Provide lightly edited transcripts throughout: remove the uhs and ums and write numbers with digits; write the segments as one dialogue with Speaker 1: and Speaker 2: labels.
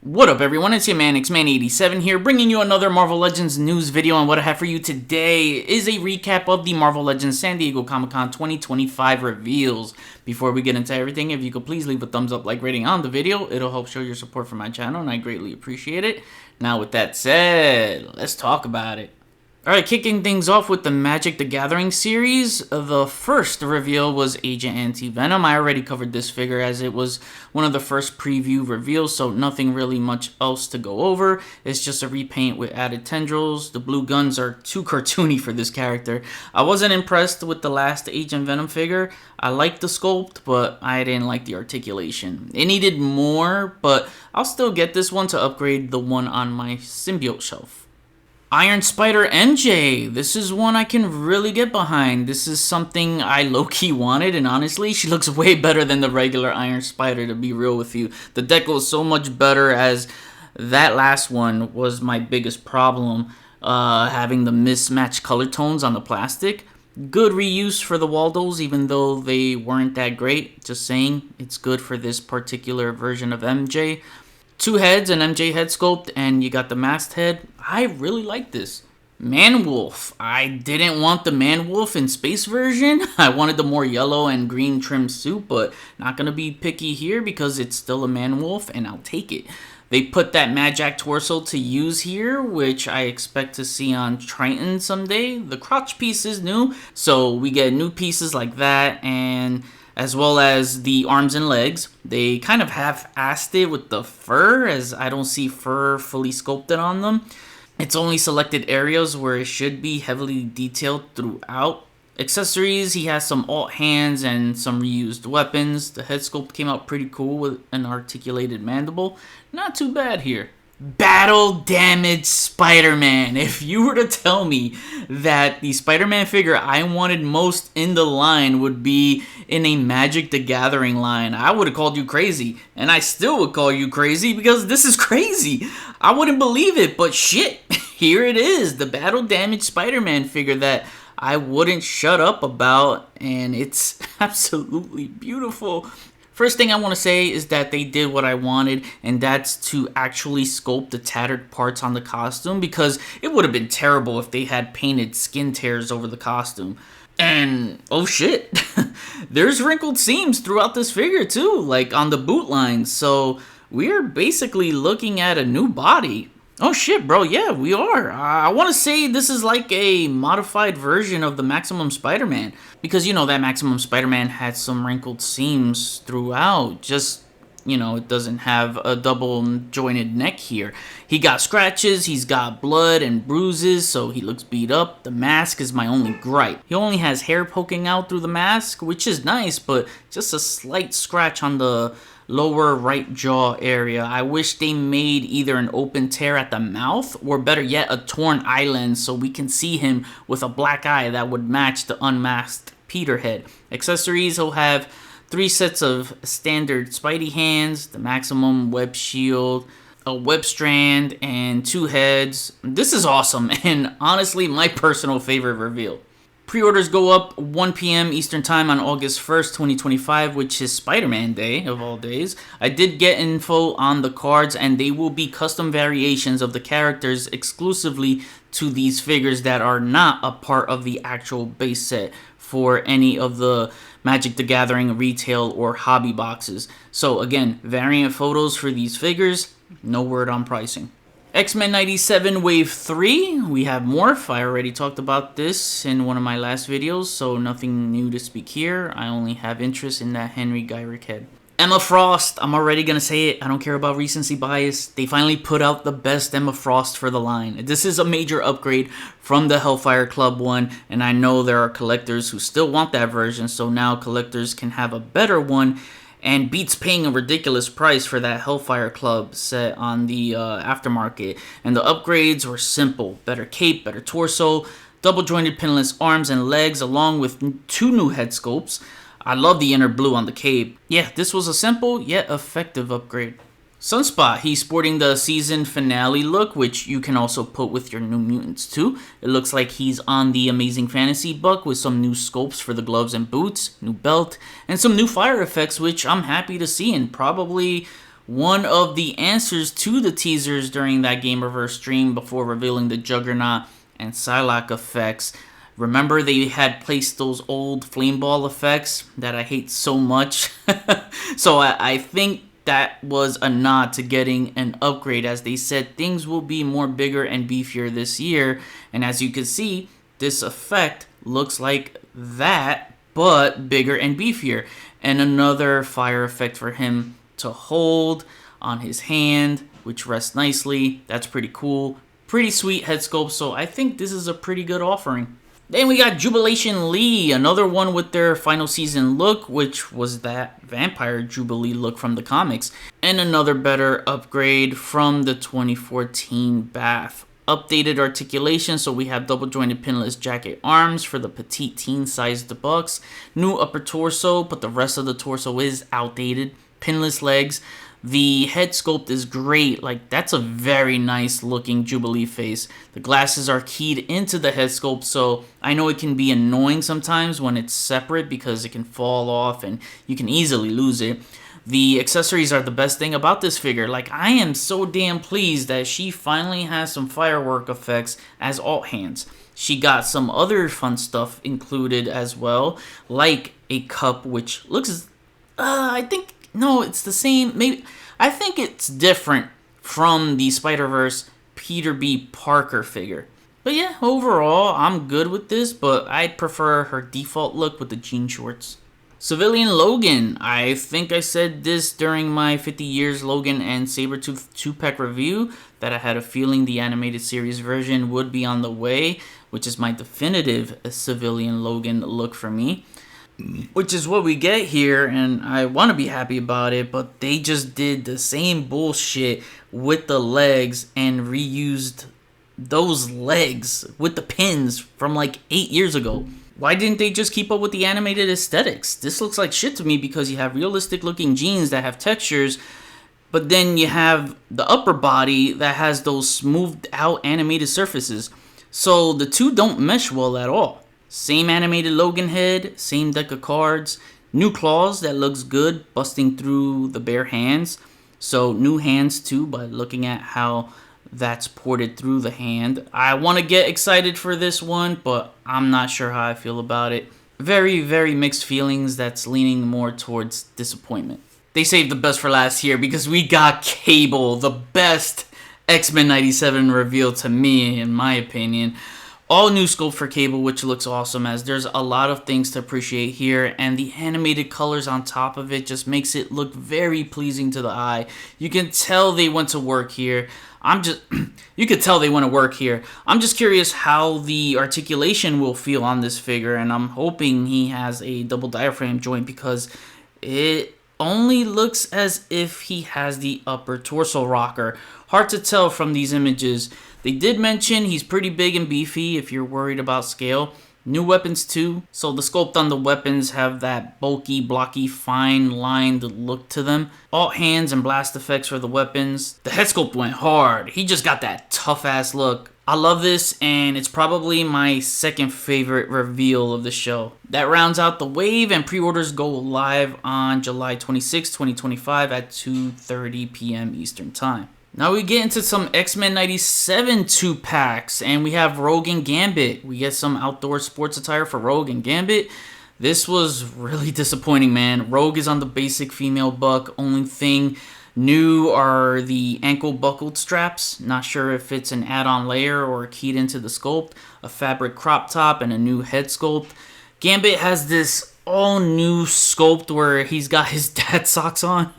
Speaker 1: What up everyone, it's your man Xman87 here, bringing you another Marvel Legends news video, and what I have for you today is a recap of the Marvel Legends San Diego Comic-Con 2025 reveals. Before we get into everything, if you could please leave a thumbs up, like, rating on the video, it'll help show your support for my channel and I greatly appreciate it. Now with that said, let's talk about it. Alright, kicking things off with the Magic the Gathering series, the first reveal was Agent Anti-Venom. I already covered this figure as it was one of the first preview reveals, so nothing really much else to go over. It's just a repaint with added tendrils. The blue guns are too cartoony for this character. I wasn't impressed with the last Agent Venom figure. I liked the sculpt, but I didn't like the articulation. It needed more, but I'll still get this one to upgrade the one on my symbiote shelf. Iron Spider MJ, this is one I can really get behind. This is something I low-key wanted, and honestly, she looks way better than the regular Iron Spider, to be real with you. The decal is so much better, as that last one was my biggest problem, having the mismatched color tones on the plastic. Good reuse for the Waldos, even though they weren't that great. Just saying, it's good for this particular version of MJ. Two heads, an MJ head sculpt, and you got the masked head. I really like this. Manwolf. I didn't want the Manwolf in space version. I wanted the more yellow and green trim suit, but not gonna be picky here because it's still a Manwolf and I'll take it. They put that Magik torso to use here, which I expect to see on Triton someday. The crotch piece is new, so we get new pieces like that, and as well as the arms and legs. They kind of half-assed it with the fur, as I don't see fur fully sculpted on them. It's only selected areas where it should be heavily detailed throughout. Accessories, he has some alt hands and some reused weapons. The head sculpt came out pretty cool with an articulated mandible. Not too bad here. Battle Damage Spider-Man. If you were to tell me that the Spider-Man figure I wanted most in the line would be in a Magic the Gathering line, I would have called you crazy. And I still would call you crazy because this is crazy. I wouldn't believe it, but shit, here it is. The Battle Damage Spider-Man figure that I wouldn't shut up about, and it's absolutely beautiful. First thing I want to say is that they did what I wanted, and that's to actually sculpt the tattered parts on the costume, because it would have been terrible if they had painted skin tears over the costume. And oh shit, there's wrinkled seams throughout this figure too, like on the boot lines, so we're basically looking at a new body. Oh shit, bro, yeah, we are. I want to say this is like a modified version of the Maximum Spider-Man. Because, you know, that Maximum Spider-Man had some wrinkled seams throughout. Just, you know, it doesn't have a double jointed neck here. He got scratches, he's got blood and bruises, so he looks beat up. The mask is my only gripe. He only has hair poking out through the mask, which is nice, but just a slight scratch on the lower right jaw area. I wish they made either an open tear at the mouth, or better yet, a torn eye lens, so we can see him with a black eye that would match the unmasked Peter head. Accessories, he'll have 3 sets of standard Spidey hands, the Maximum web shield, a web strand, and 2 heads. This is awesome, and honestly my personal favorite reveal. Pre-orders go up 1 p.m. Eastern Time on August 1st, 2025, which is Spider-Man Day, of all days. I did get info on the cards, and they will be custom variations of the characters exclusively to these figures that are not a part of the actual base set for any of the Magic the Gathering retail or hobby boxes. So again, variant photos for these figures, no word on pricing. X-Men 97 Wave 3, we have Morph. I already talked about this in one of my last videos, so nothing new to speak here. I only have interest in that Henry Gyrick head. Emma Frost, I'm already going to say it. I don't care about recency bias. They finally put out the best Emma Frost for the line. This is a major upgrade from the Hellfire Club one, and I know there are collectors who still want that version, so now collectors can have a better one, and beats paying a ridiculous price for that Hellfire Club set on the aftermarket. And the upgrades were simple. Better cape, better torso, double jointed pinless arms and legs, along with 2 new head sculpts. I love the inner blue on the cape. Yeah, this was a simple yet effective upgrade. Sunspot, he's sporting the season finale look, which you can also put with your New Mutants too. It looks like he's on the Amazing Fantasy buck with some new sculpts for the gloves and boots, new belt, and some new fire effects, which I'm happy to see, and probably one of the answers to the teasers during that Game Reverse stream before revealing the Juggernaut and Psylocke effects. Remember, they had placed those old flame ball effects that I hate so much. So I think that was a nod to getting an upgrade, as they said things will be more bigger and beefier this year. And as you can see, this effect looks like that, but bigger and beefier. And another fire effect for him to hold on his hand, which rests nicely. That's pretty cool. Pretty sweet head sculpt, so I think this is a pretty good offering. Then we got Jubilation Lee, another one with their final season look, which was that vampire Jubilee look from the comics. And another better upgrade from the 2014 Bath. Updated articulation, so we have double jointed pinless jacket arms for the petite teen sized bucks. New upper torso, but the rest of the torso is outdated. Pinless legs. The head sculpt is great. Like, that's a very nice looking Jubilee face. The glasses are keyed into the head sculpt, so I know it can be annoying sometimes when it's separate because it can fall off and you can easily lose it. The accessories are the best thing about this figure. Like, I am so damn pleased that she finally has some firework effects as alt hands. She got some other fun stuff included as well, like a cup, which looks, no, it's the same. Maybe I think it's different from the Spider-Verse Peter B. Parker figure. But yeah, overall, I'm good with this, but I'd prefer her default look with the jean shorts. Civilian Logan. I think I said this during my 50 Years Logan and Sabretooth 2-pack review, that I had a feeling the animated series version would be on the way, which is my definitive Civilian Logan look for me. Which is what we get here, and I want to be happy about it, but they just did the same bullshit with the legs and reused those legs with the pins from like 8 years ago. Why didn't they just keep up with the animated aesthetics? This looks like shit to me because you have realistic looking jeans that have textures, but then you have the upper body that has those smoothed out animated surfaces. So the two don't mesh well at all. Same animated Logan head, same deck of cards, new claws that looks good busting through the bare hands. So new hands too by looking at how that's ported through the hand. I want to get excited for this one, but I'm not sure how I feel about it. Very, very mixed feelings. That's leaning more towards disappointment. They saved the best for last here because we got Cable, the best X-Men 97 reveal to me, in my opinion. All new sculpt for Cable, which looks awesome, as there's a lot of things to appreciate here, and the animated colors on top of it just makes it look very pleasing to the eye. You can tell they went to work here. You could tell they want to work here. I'm just curious how the articulation will feel on this figure, and I'm hoping he has a double diaphragm joint because it only looks as if he has the upper torso rocker. Hard to tell from these images. They did mention he's pretty big and beefy if you're worried about scale. New weapons too, so the sculpt on the weapons have that bulky, blocky, fine lined look to them. Alt hands and blast effects for the weapons. The head sculpt went hard. He just got that tough ass look. I love this, and it's probably my second favorite reveal of the show. That rounds out the wave, and pre-orders go live on July 26, 2025 at 2:30 p.m. Eastern Time. Now we get into some X-Men 97 2-packs, and we have Rogue and Gambit. We get some outdoor sports attire for Rogue and Gambit. This was really disappointing, man. Rogue is on the basic female buck. Only thing new are the ankle buckled straps. Not sure if it's an add-on layer or keyed into the sculpt. A fabric crop top and a new head sculpt. Gambit has this all new sculpt where he's got his dad socks on,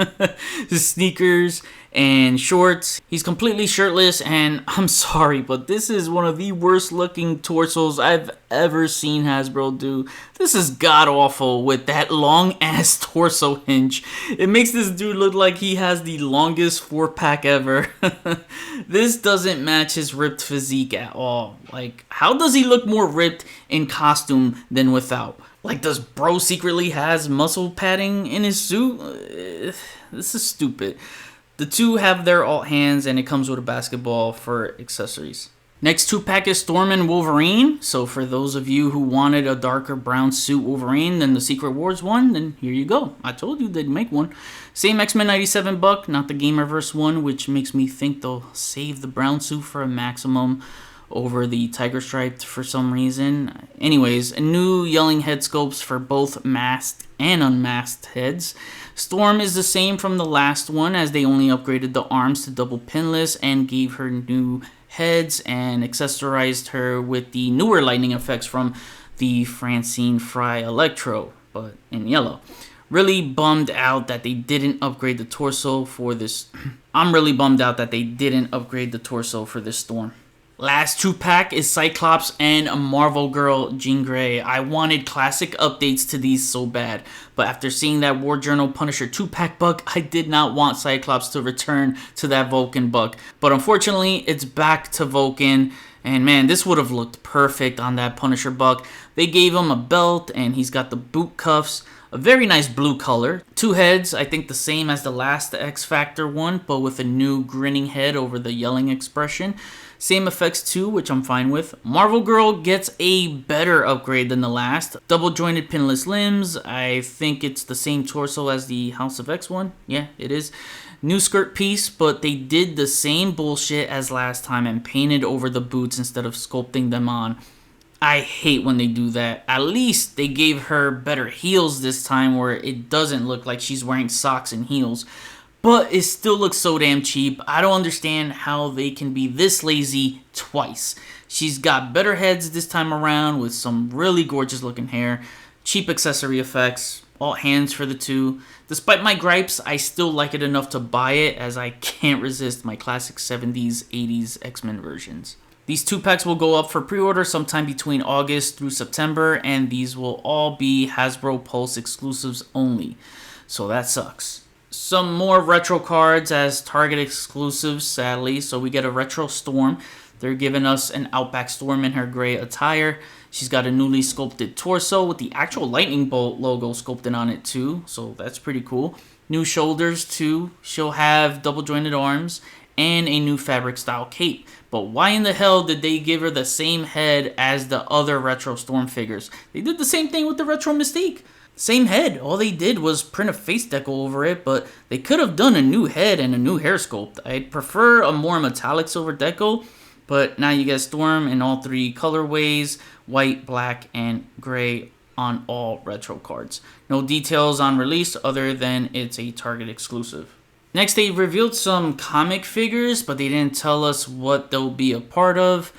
Speaker 1: his sneakers and shorts. He's completely shirtless, and I'm sorry, but this is one of the worst looking torsos I've ever seen Hasbro do. This is god awful with that long ass torso hinge. It makes this dude look like he has the longest 4-pack ever. This doesn't match his ripped physique at all. Like, how does he look more ripped in costume than without? Like, does bro secretly has muscle padding in his suit? This is stupid. The two have their alt hands, and it comes with a basketball for accessories. Next 2-pack is Storm and Wolverine. So for those of you who wanted a darker brown suit Wolverine than the Secret Wars one, then here you go. I told you they'd make one. Same X-Men 97 buck, not the Gamerverse one, which makes me think they'll save the brown suit for a maximum over the Tiger Striped for some reason. Anyways, a new yelling head sculpts for both masked and unmasked heads. Storm is the same from the last one, as they only upgraded the arms to double pinless and gave her new heads and accessorized her with the newer lightning effects from the Francine Fry Electro, but in yellow. Really bummed out that they didn't upgrade the torso for this. I'm really bummed out that they didn't upgrade the torso for this Storm. Last 2-pack is Cyclops and Marvel Girl Jean Grey. I wanted classic updates to these so bad, but after seeing that War Journal Punisher 2-pack buck, I did not want Cyclops to return to that Vulcan buck. But unfortunately, it's back to Vulcan, and man, this would have looked perfect on that Punisher buck. They gave him a belt, and he's got the boot cuffs. A very nice blue color. 2 heads, I think the same as the last X Factor one, but with a new grinning head over the yelling expression. Same effects too, which I'm fine with. Marvel Girl gets a better upgrade than the last. Double jointed pinless limbs. I think it's the same torso as the House of X one. Yeah, it is. New skirt piece, but they did the same bullshit as last time and painted over the boots instead of sculpting them on. I hate when they do that. At least they gave her better heels this time where it doesn't look like she's wearing socks and heels. But it still looks so damn cheap. I don't understand how they can be this lazy twice. She's got better heads this time around with some really gorgeous looking hair. Cheap accessory effects. All hands for the 2. Despite my gripes, I still like it enough to buy it, as I can't resist my classic 70s, 80s X-Men versions. These 2-packs will go up for pre-order sometime between August through September, and these will all be Hasbro Pulse exclusives only. So that sucks. Some more retro cards as Target exclusives, sadly. So we get a Retro Storm. They're giving us an Outback Storm in her gray attire. She's got a newly sculpted torso with the actual lightning bolt logo sculpted on it too. So that's pretty cool. New shoulders too. She'll have double jointed arms and a new fabric style cape. But why in the hell did they give her the same head as the other Retro Storm figures? They did the same thing with the Retro Mystique. Same head. All they did was print a face decal over it, but they could have done a new head and a new hair sculpt. I'd prefer a more metallic silver decal, but now you get Storm in all 3 colorways, white, black, and gray on all retro cards. No details on release other than it's a Target exclusive. Next, they revealed some comic figures, but they didn't tell us what they'll be a part of.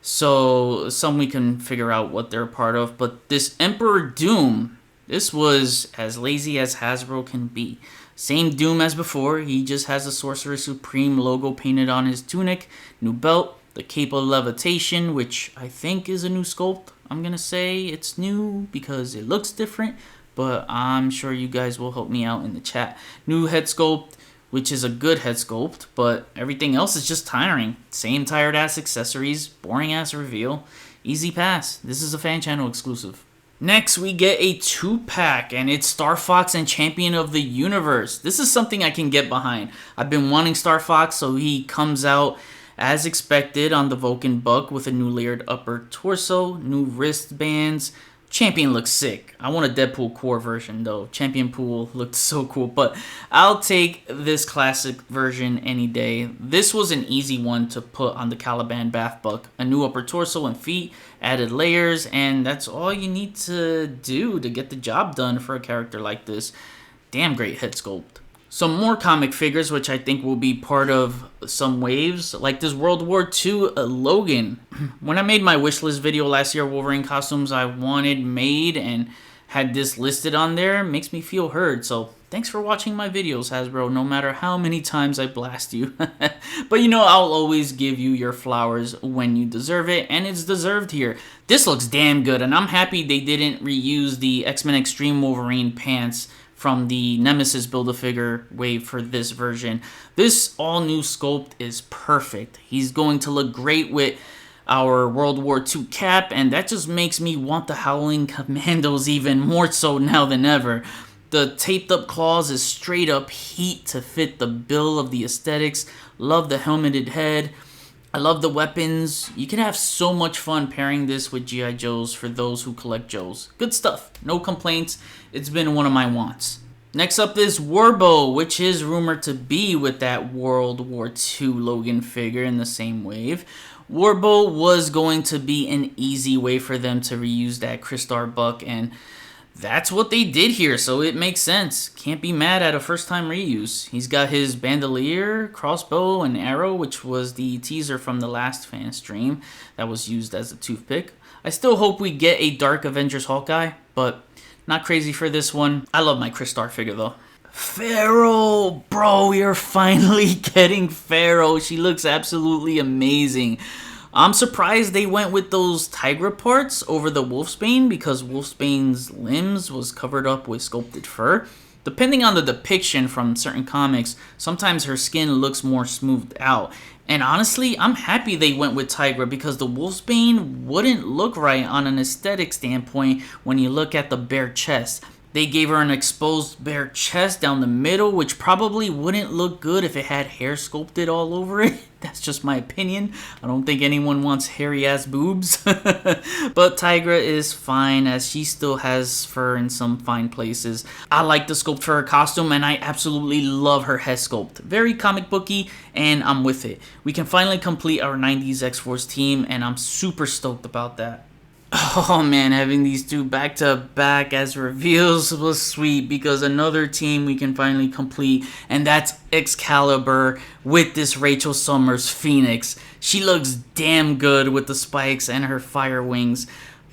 Speaker 1: So some we can figure out what they're a part of, but this Emperor Doom, this was as lazy as Hasbro can be. Same Doom as before, he just has the Sorcerer Supreme logo painted on his tunic, new belt, the Cape of Levitation, which I think is a new sculpt. I'm gonna say it's new because it looks different, but I'm sure you guys will help me out in the chat. New head sculpt, which is a good head sculpt, but everything else is just tiring. Same tired ass accessories, boring ass reveal, easy pass. This is a fan channel exclusive. Next, we get a 2-pack, and it's Star Fox and Champion of the Universe. This is something I can get behind. I've been wanting Star Fox, so he comes out as expected on the Vulcan buck with a new layered upper torso, new wristbands. Champion looks sick. I want a Deadpool core version though. Champion Pool looked so cool, but I'll take this classic version any day. This was an easy one to put on the Caliban Bath buck. A new upper torso and feet, added layers, and that's all you need to do to get the job done for a character like this. Damn great head sculpt. Some more comic figures, which I think will be part of some waves, like this World War II Logan. When I made my wishlist video last year, Wolverine costumes I wanted made and had this listed on there, makes me feel heard. So thanks for watching my videos, Hasbro, no matter how many times I blast you. But you know, I'll always give you your flowers when you deserve it, and it's deserved here. This looks damn good, and I'm happy they didn't reuse the X-Men Extreme Wolverine pants from the Nemesis Build-A-Figure wave for this version. This all-new sculpt is perfect. He's going to look great with our World War II cap, and that just makes me want the Howling Commandos even more so now than ever. The taped up claws is straight up heat to fit the bill of the aesthetics. Love the helmeted head. I love the weapons. You can have so much fun pairing this with G.I. Joes for those who collect Joes. Good stuff. No complaints. It's been one of my wants. Next up is Warbo, which is rumored to be with that World War II Logan figure in the same wave. Warbo was going to be an easy way for them to reuse that Crystar buck, and that's what they did here, so it makes sense. Can't be mad at a first-time reuse. He's got his bandolier, crossbow, and arrow, which was the teaser from the last fan stream that was used as a toothpick. I still hope we get a Dark Avengers Hawkeye, but not crazy for this one. I love my Crystar figure, though. Pharaoh! Bro, we are finally getting Pharaoh. She looks absolutely amazing. I'm surprised they went with those Tigra parts over the Wolfsbane because Wolfsbane's limbs was covered up with sculpted fur. Depending on the depiction from certain comics, sometimes her skin looks more smoothed out. And honestly, I'm happy they went with Tigra because the Wolfsbane wouldn't look right on an aesthetic standpoint when you look at the bare chest. They gave her an exposed bare chest down the middle, which probably wouldn't look good if it had hair sculpted all over it. That's just my opinion. I don't think anyone wants hairy-ass boobs. But Tigra is fine, as she still has fur in some fine places. I like the sculpt for her costume, and I absolutely love her head sculpt. Very comic booky, and I'm with it. We can finally complete our 90s X-Force team, and I'm super stoked about that. Oh man, having these two back to back as reveals was sweet because another team we can finally complete, and that's Excalibur with this Rachel Summers Phoenix. She looks damn good with the spikes and her fire wings.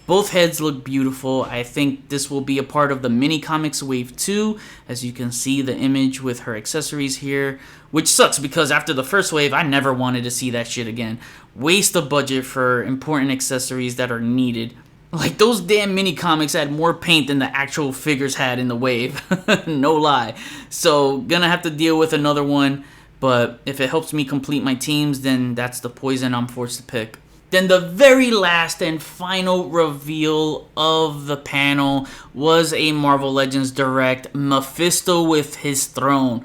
Speaker 1: Both heads look beautiful. I think this will be a part of the mini comics wave 2, as you can see the image with her accessories here, which sucks because after the first wave I never wanted to see that shit again. Waste of budget for important accessories that are needed. Like, those damn mini comics had more paint than the actual figures had in the wave. No lie. So gonna have to deal with another one, but if it helps me complete my teams, then that's the poison I'm forced to pick. Then the very last and final reveal of the panel was a Marvel Legends Direct, Mefisto with his throne.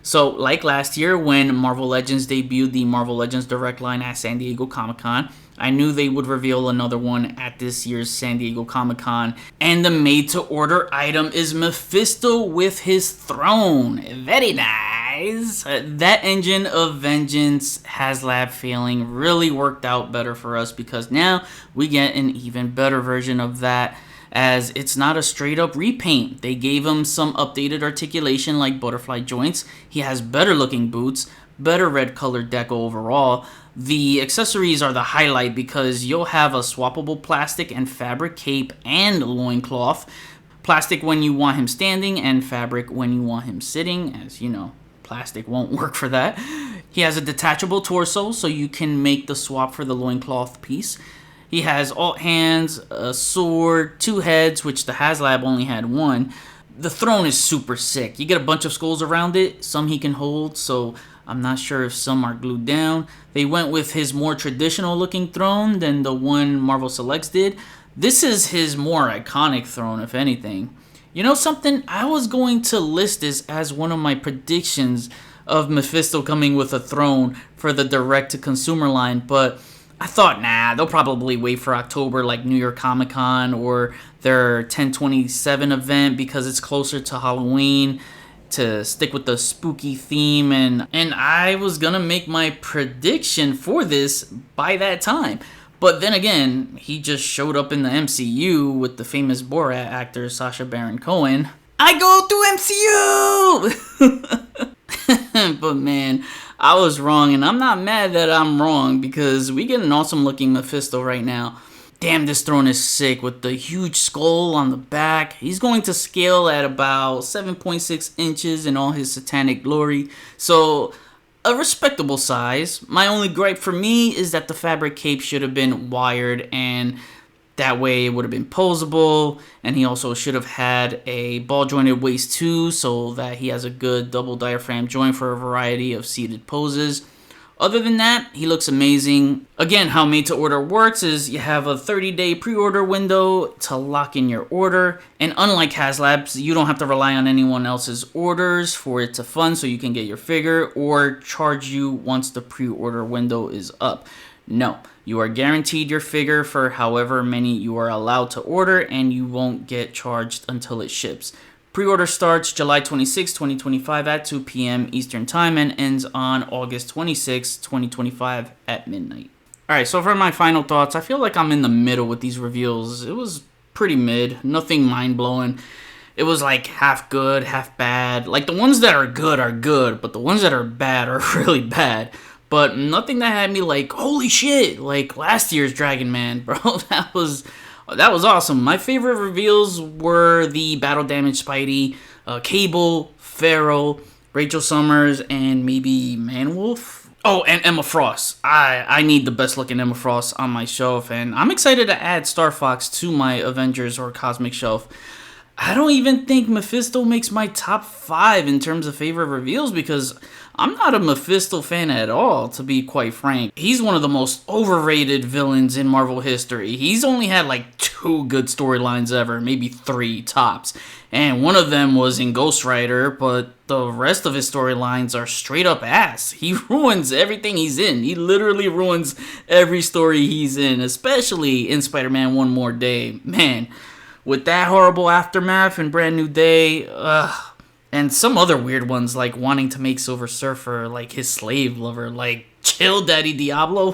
Speaker 1: So, like last year when Marvel Legends debuted the Marvel Legends Direct line at San Diego Comic-Con, I knew they would reveal another one at this year's San Diego Comic-Con. And the made-to-order item is Mefisto with his throne. Very nice. That Engine of Vengeance HasLab feeling really worked out better for us because now we get an even better version of that, as it's not a straight up repaint. They gave him some updated articulation like butterfly joints. He has better looking boots, better red colored deco overall. The accessories are the highlight because you'll have a swappable plastic and fabric cape and loincloth. Plastic when you want him standing and fabric when you want him sitting, as you know, plastic won't work for that. He has a detachable torso so you can make the swap for the loincloth piece. He has alt hands, a sword, 2 heads, which the HasLab only had 1. The throne is super sick. You get a bunch of skulls around it, some he can hold, so I'm not sure if some are glued down. They went with his more traditional looking throne than the one Marvel Selects did. This is his more iconic throne, if anything. You know something? I was going to list this as one of my predictions of Mefisto coming with a throne for the direct-to-consumer line, but I thought, nah, they'll probably wait for October like New York Comic Con or their 10/27 event because it's closer to Halloween to stick with the spooky theme, and I was gonna make my prediction for this by that time. But then again, he just showed up in the MCU with the famous Borat actor Sacha Baron Cohen. I go to MCU! But man, I was wrong, and I'm not mad that I'm wrong because we get an awesome looking Mefisto right now. Damn, this throne is sick with the huge skull on the back. He's going to scale at about 7.6 inches in all his satanic glory. So, a respectable size. My only gripe for me is that the fabric cape should have been wired, and that way it would have been posable. And he also should have had a ball jointed waist too, so that he has a good double diaphragm joint for a variety of seated poses. Other than that, he looks amazing. Again, how made to order works is you have a 30-day pre-order window to lock in your order. And unlike HasLabs, you don't have to rely on anyone else's orders for it to fund so you can get your figure or charge you once the pre-order window is up. No, you are guaranteed your figure for however many you are allowed to order, and you won't get charged until it ships. Pre-order starts July 26, 2025 at 2 p.m. Eastern Time and ends on August 26, 2025 at midnight. Alright, so for my final thoughts, I feel like I'm in the middle with these reveals. It was pretty mid, nothing mind-blowing. It was like half good, half bad. Like the ones that are good, but the ones that are bad are really bad. But nothing that had me like, holy shit, like last year's Dragon Man, bro. That was awesome. My favorite reveals were the Battle Damage Spidey, Cable, Pharaoh, Rachel Summers, and maybe Manwolf. Oh, and Emma Frost. I need the best looking Emma Frost on my shelf, and I'm excited to add Star Fox to my Avengers or Cosmic shelf. I don't even think Mefisto makes my top 5 in terms of favorite reveals because I'm not a Mefisto fan at all, to be quite frank. He's one of the most overrated villains in Marvel history. He's only had like 2 good storylines ever, maybe 3 tops. And one of them was in Ghost Rider, but the rest of his storylines are straight up ass. He ruins everything he's in. He literally ruins every story he's in, especially in Spider-Man One More Day. Man, with that horrible Aftermath and Brand New Day, and some other weird ones like wanting to make Silver Surfer like his slave lover, like chill Daddy Diablo.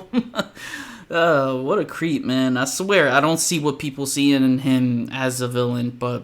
Speaker 1: What a creep, man. I swear, I don't see what people see in him as a villain, but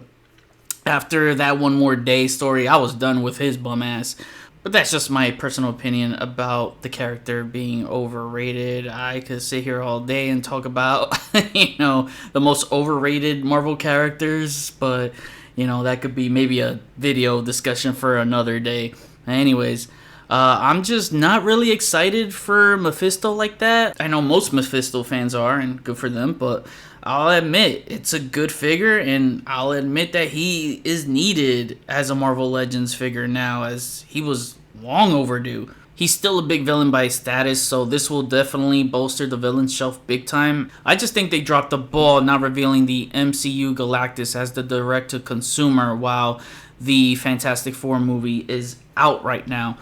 Speaker 1: after that One More Day story, I was done with his bum ass. But that's just my personal opinion about the character being overrated. I could sit here all day and talk about, the most overrated Marvel characters, but, that could be maybe a video discussion for another day. Anyways, I'm just not really excited for Mefisto like that. I know most Mefisto fans are, and good for them, but I'll admit, it's a good figure, and I'll admit that he is needed as a Marvel Legends figure now, as he was long overdue. He's still a big villain by status, so this will definitely bolster the villain shelf big time. I just think they dropped the ball not revealing the MCU Galactus as the direct-to-consumer while the Fantastic Four movie is out right now.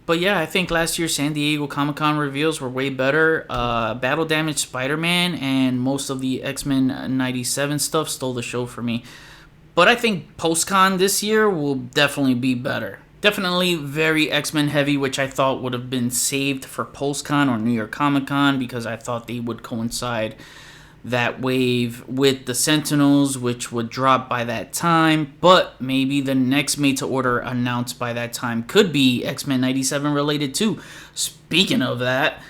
Speaker 1: But yeah, I think last year's San Diego Comic-Con reveals were way better. Battle Damage Spider-Man and most of the X-Men 97 stuff stole the show for me. But I think post-con this year will definitely be better. Definitely very X-Men heavy, which I thought would have been saved for post-con or New York Comic-Con because I thought they would coincide that wave with the Sentinels, which would drop by that time, but maybe the next made-to-order announced by that time could be X-Men 97 related too. Speaking of that,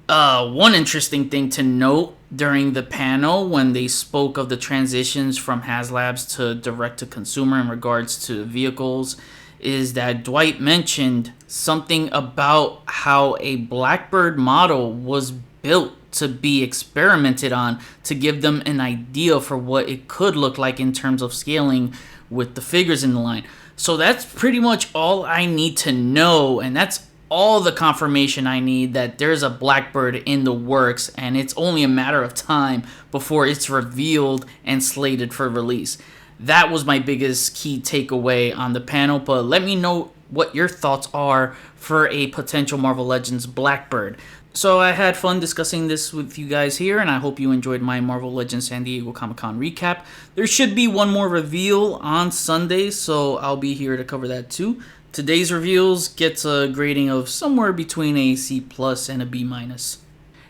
Speaker 1: one interesting thing to note during the panel when they spoke of the transitions from HasLabs to direct-to-consumer in regards to vehicles is that Dwight mentioned something about how a Blackbird model was built to be experimented on to give them an idea for what it could look like in terms of scaling with the figures in the line. So that's pretty much all I need to know, and that's all the confirmation I need that there's a Blackbird in the works, and it's only a matter of time before it's revealed and slated for release. That was my biggest key takeaway on the panel, but let me know what your thoughts are for a potential Marvel Legends Blackbird. So I had fun discussing this with you guys here, and I hope you enjoyed my Marvel Legends San Diego Comic-Con recap. There should be one more reveal on Sunday, so I'll be here to cover that too. Today's reveals gets a grading of somewhere between a C+ and a B-.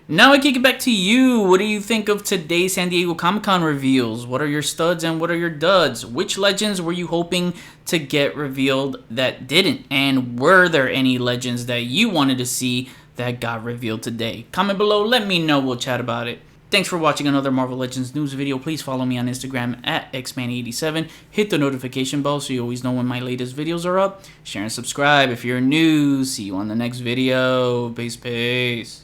Speaker 1: Now I kick it back to you. What do you think of today's San Diego Comic-Con reveals? What are your studs and what are your duds? Which legends were you hoping to get revealed that didn't? And were there any legends that you wanted to see that got revealed today? Comment below, let me know, we'll chat about it. Thanks for watching another Marvel Legends news video. Please follow me on Instagram at xman87. Hit the notification bell so you always know when my latest videos are up. Share and subscribe if you're new. See you on the next video. Peace.